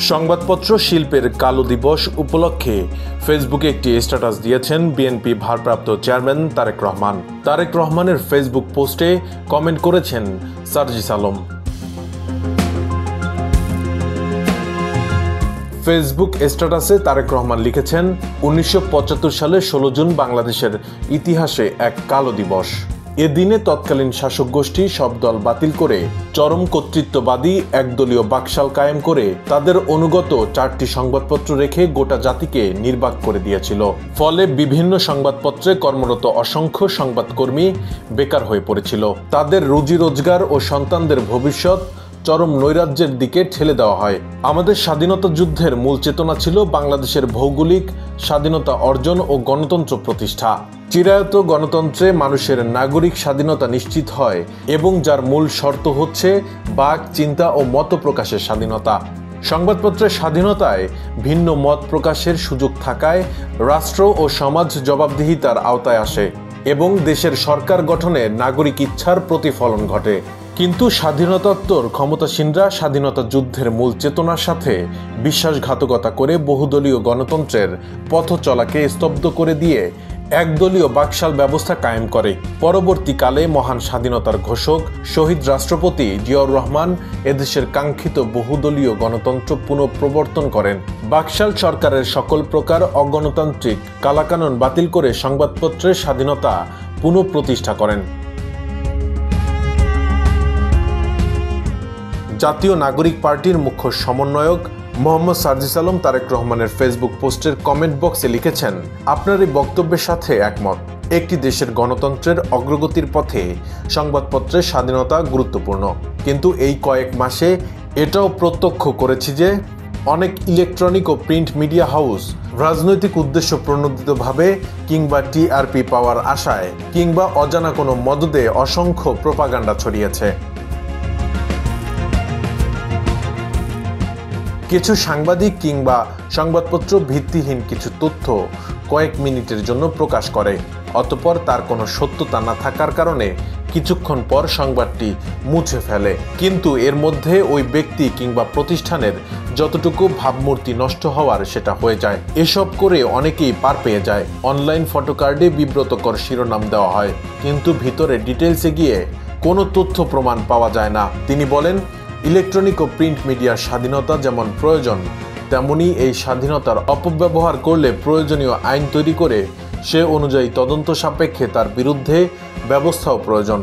সংবাদপত্র শিল্পের কালো দিবস উপলক্ষে ফেসবুকে একটি স্ট্যাটাস দিয়েছেন বিএনপি ভারপ্রাপ্ত চেয়ারম্যান তারেক রহমান। তারেক রহমানের ফেসবুক পোস্টে কমেন্ট করেছেন সার্জিস আলম। ফেসবুক স্ট্যাটাসে তারেক রহমান লিখেছেন, 1975 সালের 16 জুন বাংলাদেশের ইতিহাসে এক কালো দিবস। এদিনে তৎকালীন শাসক গোষ্ঠী সব দল বাতিল করে চরম কর্তৃত্ববাদী একদলীয় বাকশাল কায়েম করে তাদের অনুগত 4টি সংবাদপত্র রেখে গোটা জাতিকে নির্বাক করে দিয়েছিল। ফলে বিভিন্ন সংবাদপত্রে কর্মরত অসংখ্য সংবাদকর্মী বেকার হয়ে পড়েছিল। তাদের রুজি রোজগার ও সন্তানদের ভবিষ্যৎ চরম নৈরাজ্যের দিকে ঠেলে দেওয়া হয়। আমাদের স্বাধীনতা যুদ্ধের মূল চেতনা ছিল বাংলাদেশের ভৌগোলিক স্বাধীনতা অর্জন ও গণতন্ত্র প্রতিষ্ঠা। চিরায়ত গণতন্ত্রে মানুষের নাগরিক স্বাধীনতা নিশ্চিত হয় এবং যার মূল শর্ত হচ্ছে বাক, চিন্তা ও মত প্রকাশের স্বাধীনতা। সংবাদপত্রের স্বাধীনতায় ভিন্ন মত প্রকাশের সুযোগ থাকায় রাষ্ট্র ও সমাজ জবাবদিহিতার আওতায় আসে এবং দেশের সরকার গঠনে নাগরিক ইচ্ছার প্রতিফলন ঘটে। কিন্তু স্বাধীনতাত্তর ক্ষমতাসীনরা স্বাধীনতা যুদ্ধের মূল চেতনার সাথে বিশ্বাসঘাতকতা করে বহুদলীয় গণতন্ত্রের পথ চলাকে স্তব্ধ করে দিয়ে একদলীয় বাকশাল ব্যবস্থা কায়েম করে। পরবর্তীকালে মহান স্বাধীনতার ঘোষক শহীদ রাষ্ট্রপতি জিয়াউর রহমান এদেশের কাঙ্ক্ষিত বহুদলীয় গণতন্ত্র পুনঃপ্রবর্তন করেন। বাকশাল সরকারের সকল প্রকার অগণতান্ত্রিক কালাকানুন বাতিল করে সংবাদপত্রের স্বাধীনতা পুনঃপ্রতিষ্ঠা করেন। জাতীয় নাগরিক পার্টির মুখ্য সমন্বয়ক মোহাম্মদ সার্জিস আলম তারেক রহমানের ফেসবুক পোস্টের কমেন্ট বক্সে লিখেছেন, আপনার এই বক্তব্যের সাথে একমত। একটি দেশের গণতন্ত্রের অগ্রগতির পথে সংবাদপত্রের স্বাধীনতা গুরুত্বপূর্ণ, কিন্তু এই কয়েক মাসে এটাও প্রত্যক্ষ করেছি যে অনেক ইলেকট্রনিক ও প্রিন্ট মিডিয়া হাউস রাজনৈতিক উদ্দেশ্য প্রণোদিতভাবে কিংবা টিআরপি পাওয়ার আশায় কিংবা অজানা কোনো মদদে অসংখ্য প্রোপাগান্ডা ছড়িয়েছে। কিছু সাংবাদিক কিংবা সংবাদপত্র ভিত্তিহীন কিছু তথ্য কয়েক মিনিটের জন্য প্রকাশ করে, অতঃপর তার কোনো সত্যতা না থাকার কারণে কিছুক্ষণ পর সংবাদটি মুছে ফেলে। কিন্তু এর মধ্যে ওই ব্যক্তি কিংবা প্রতিষ্ঠানের যতটুকু ভাবমূর্তি নষ্ট হওয়ার সেটা হয়ে যায়। এসব করে অনেকেই পার পেয়ে যায়। অনলাইন ফটোকার্ডে বিব্রতকর শিরোনাম দেওয়া হয়, কিন্তু ভিতরে ডিটেলসে গিয়ে কোনো তথ্য প্রমাণ পাওয়া যায় না। তিনি বলেন, ইলেকট্রনিক ও প্রিন্ট মিডিয়ার স্বাধীনতা যেমন প্রয়োজন, তেমনি এই স্বাধীনতার অপব্যবহার করলে প্রয়োজনীয় আইন তৈরি করে সে অনুযায়ী তদন্ত সাপেক্ষে তার বিরুদ্ধে ব্যবস্থাও প্রয়োজন।